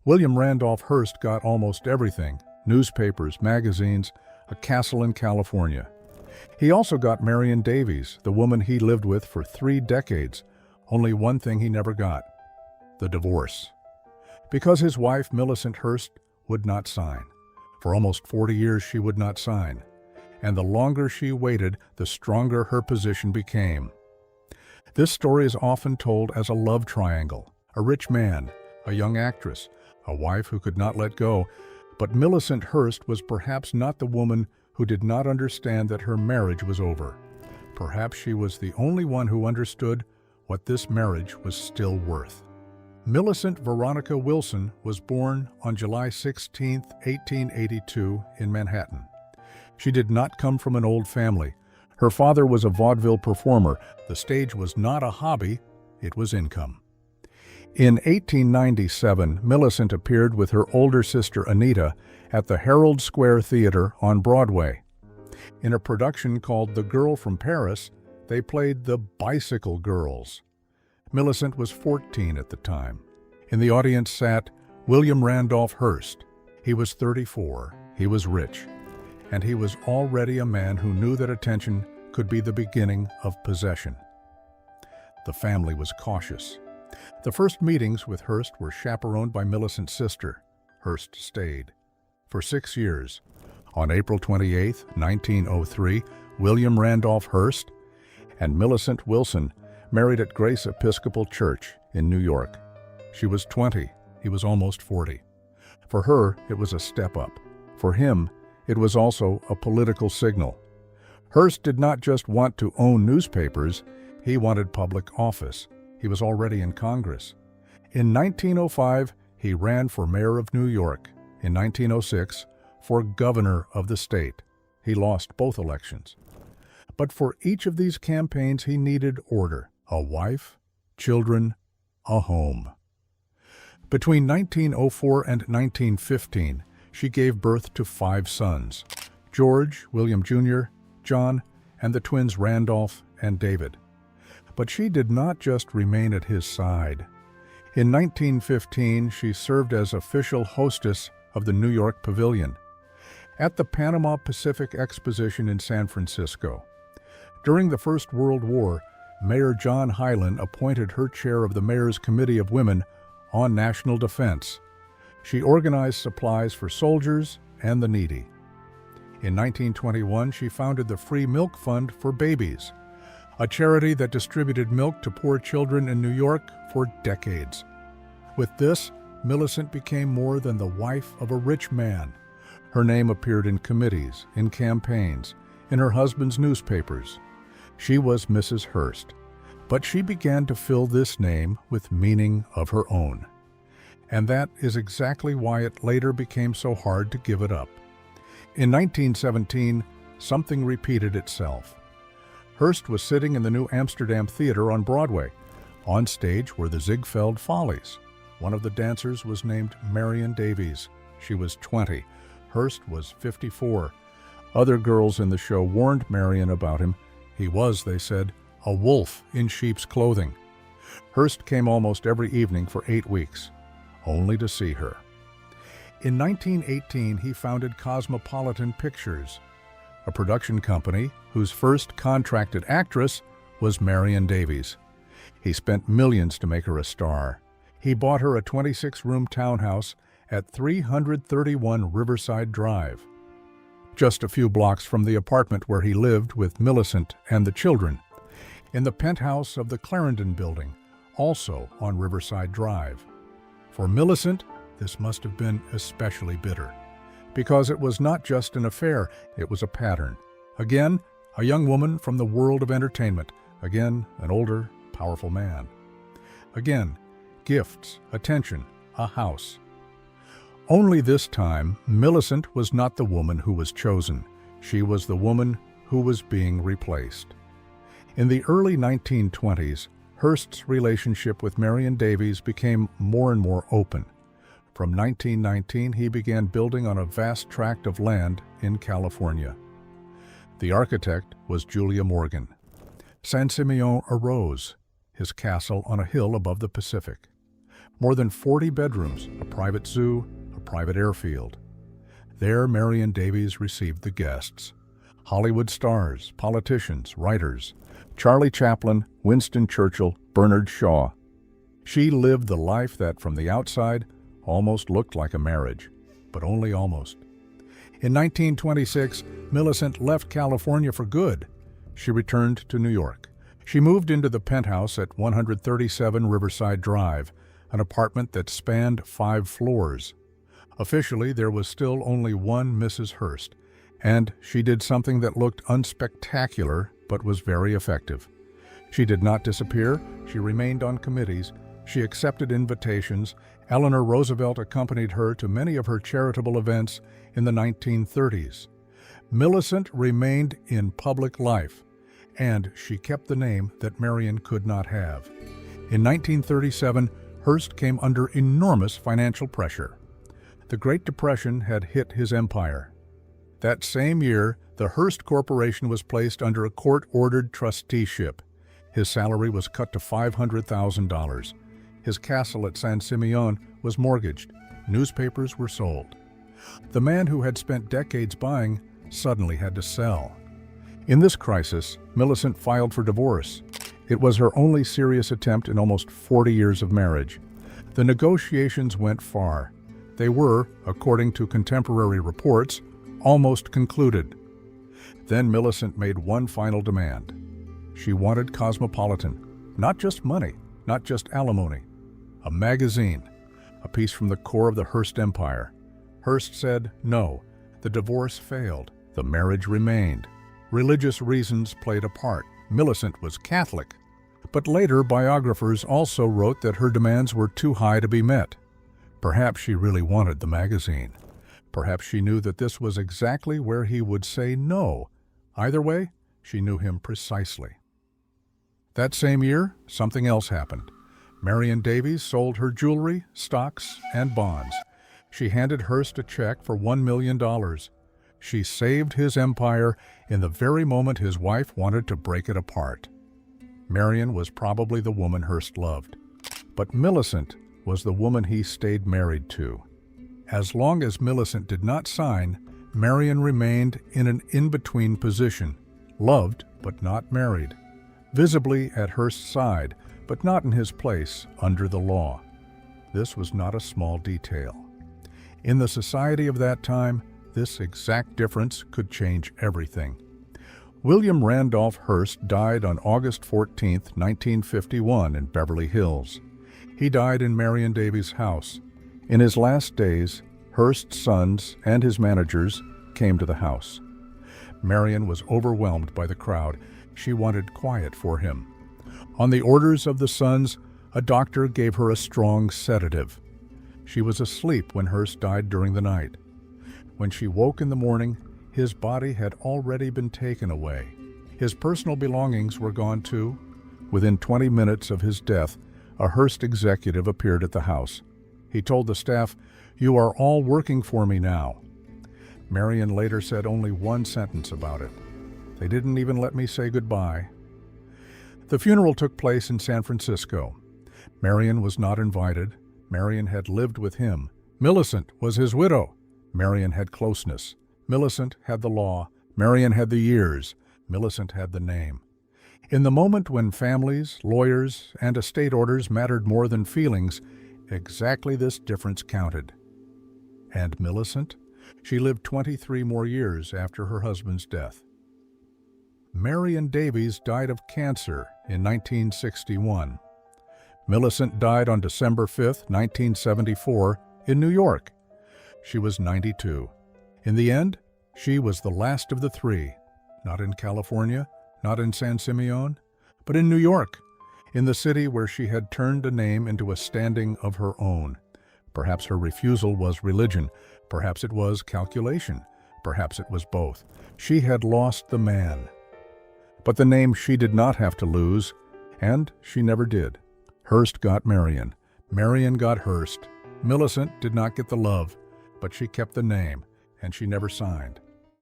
William Randolph Hearst got almost everything: newspapers, magazines, a castle in California. He also got Marion Davies, the woman he lived with for 3 decades. Only one thing he never got: the divorce. Because his wife, Millicent Hearst, would not sign. For almost 40 years she would not sign. And the longer she waited, the stronger her position became. This story is often told as a love triangle: a rich man, a young actress, a wife who could not let go. But Millicent Hearst was perhaps not the woman who did not understand that her marriage was over. Perhaps she was the only one who understood what this marriage was still worth. Millicent Veronica Willson was born on July 16, 1882, in Manhattan. She did not come from an old family. Her father was a vaudeville performer. The stage was not a hobby, it was income. In 1897, Millicent appeared with her older sister Anita at the Herald Square Theater on Broadway. In a production called The Girl from Paris, they played the Bicycle Girls. Millicent was 14 at the time. In the audience sat William Randolph Hearst. He was 34, he was rich, and he was already a man who knew that attention could be the beginning of possession. The family was cautious. The first meetings with Hearst were chaperoned by Millicent's sister. Hearst stayed for 6 years. On April 28, 1903, William Randolph Hearst and Millicent Willson married at Grace Episcopal Church in New York. She was 20, he was almost 40. For her, it was a step up. For him, it was also a political signal. Hearst did not just want to own newspapers, he wanted public office. He was already in Congress. In 1905, he ran for mayor of New York. In 1906, for governor of the state. He lost both elections. But for each of these campaigns, he needed order: a wife, children, a home. Between 1904 and 1915, she gave birth to 5 sons: George, William Jr., John, and the twins Randolph and David. But she did not just remain at his side. In 1915, she served as official hostess of the New York Pavilion at the Panama Pacific Exposition in San Francisco. During the First World War, Mayor John Hylan appointed her chair of the Mayor's Committee of Women on National Defense. She organized supplies for soldiers and the needy. In 1921, she founded the Free Milk Fund for Babies, a charity that distributed milk to poor children in New York for decades. With this, Millicent became more than the wife of a rich man. Her name appeared in committees, in campaigns, in her husband's newspapers. She was Mrs. Hearst, but she began to fill this name with meaning of her own. And that is exactly why it later became so hard to give it up. In 1917, something repeated itself. Hearst was sitting in the New Amsterdam Theater on Broadway. On stage were the Ziegfeld Follies. One of the dancers was named Marion Davies. She was 20. Hearst was 54. Other girls in the show warned Marion about him. He was, they said, a wolf in sheep's clothing. Hearst came almost every evening for 8 weeks, only to see her. In 1918, he founded Cosmopolitan Pictures, a production company whose first contracted actress was Marion Davies. He spent millions to make her a star. He bought her a 26-room townhouse at 331 Riverside Drive, just a few blocks from the apartment where he lived with Millicent and the children, in the penthouse of the Clarendon Building, also on Riverside Drive. For Millicent, this must have been especially bitter, because it was not just an affair, it was a pattern. Again, a young woman from the world of entertainment. Again, an older, powerful man. Again, gifts, attention, a house. Only this time, Millicent was not the woman who was chosen. She was the woman who was being replaced. In the early 1920s, Hearst's relationship with Marion Davies became more and more open. From 1919, he began building on a vast tract of land in California. The architect was Julia Morgan. San Simeon arose, his castle on a hill above the Pacific. More than 40 bedrooms, a private zoo, a private airfield. There, Marion Davies received the guests. Hollywood stars, politicians, writers, Charlie Chaplin, Winston Churchill, Bernard Shaw. She lived the life that, from the outside, almost looked like a marriage, but only almost. In 1926, Millicent left California for good. She returned to New York. She moved into the penthouse at 137 Riverside Drive, an apartment that spanned 5 floors. Officially, there was still only one Mrs. Hearst, and she did something that looked unspectacular but was very effective. She did not disappear. She remained on committees. She accepted invitations. Eleanor Roosevelt accompanied her to many of her charitable events in the 1930s. Millicent remained in public life, and she kept the name that Marion could not have. In 1937, Hearst came under enormous financial pressure. The Great Depression had hit his empire. That same year, the Hearst Corporation was placed under a court-ordered trusteeship. His salary was cut to $500,000. His castle at San Simeon was mortgaged. Newspapers were sold. The man who had spent decades buying suddenly had to sell. In this crisis, Millicent filed for divorce. It was her only serious attempt in almost 40 years of marriage. The negotiations went far. They were, according to contemporary reports, almost concluded. Then Millicent made one final demand. She wanted Cosmopolitan, not just money, not just alimony. A magazine, a piece from the core of the Hearst empire. Hearst said no. The divorce failed. The marriage remained. Religious reasons played a part. Millicent was Catholic. But later, biographers also wrote that her demands were too high to be met. Perhaps she really wanted the magazine. Perhaps she knew that this was exactly where he would say no. Either way, she knew him precisely. That same year, something else happened. Marion Davies sold her jewelry, stocks, and bonds. She handed Hearst a check for $1 million. She saved his empire in the very moment his wife wanted to break it apart. Marion was probably the woman Hearst loved. But Millicent was the woman he stayed married to. As long as Millicent did not sign, Marion remained in an in-between position, loved but not married, visibly at Hearst's side, but not in his place under the law. This was not a small detail. In the society of that time, this exact difference could change everything. William Randolph Hearst died on August 14, 1951, in Beverly Hills. He died in Marion Davies' house. In his last days, Hearst's sons and his managers came to the house. Marion was overwhelmed by the crowd. She wanted quiet for him. On the orders of the sons, a doctor gave her a strong sedative. She was asleep when Hearst died during the night. When she woke in the morning, his body had already been taken away. His personal belongings were gone too. Within 20 minutes of his death, a Hearst executive appeared at the house. He told the staff, "You are all working for me now." Marion later said only one sentence about it. "They didn't even let me say goodbye." The funeral took place in San Francisco. Marion was not invited. Marion had lived with him. Millicent was his widow. Marion had closeness. Millicent had the law. Marion had the years. Millicent had the name. In the moment when families, lawyers, and estate orders mattered more than feelings, exactly this difference counted. And Millicent? She lived 23 more years after her husband's death. Marion Davies died of cancer in 1961. Millicent died on December 5, 1974, in New York. She was 92. In the end, she was the last of the three, not in California, not in San Simeon, but in New York, in the city where she had turned a name into a standing of her own. Perhaps her refusal was religion, perhaps it was calculation, perhaps it was both. She had lost the man. But the name she did not have to lose, and she never did. Hearst got Marion. Marion got Hearst. Millicent did not get the love, but she kept the name, and she never signed.